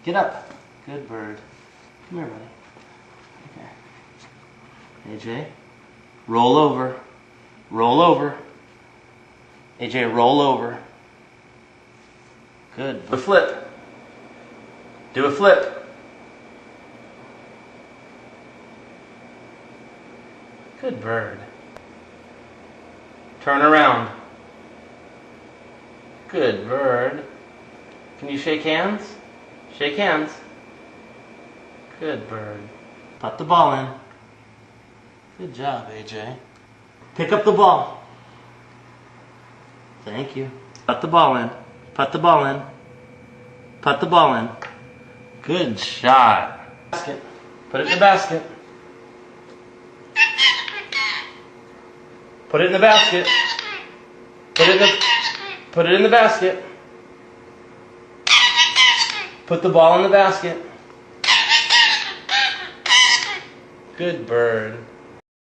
Get up. Good bird. Come here, buddy. Okay. AJ, roll over. Roll over. AJ, roll over. Good. Do a flip. Do a flip. Good bird. Turn around. Good bird. Can you shake hands? Shake hands. Good bird. Put the ball in. Good job, AJ. Pick up the ball. Thank you. Put the ball in. Put the ball in. Put the ball in. Good shot. Basket. Put it in the basket. Put it in the basket. Put it in the basket. Put the ball in the basket. Good bird.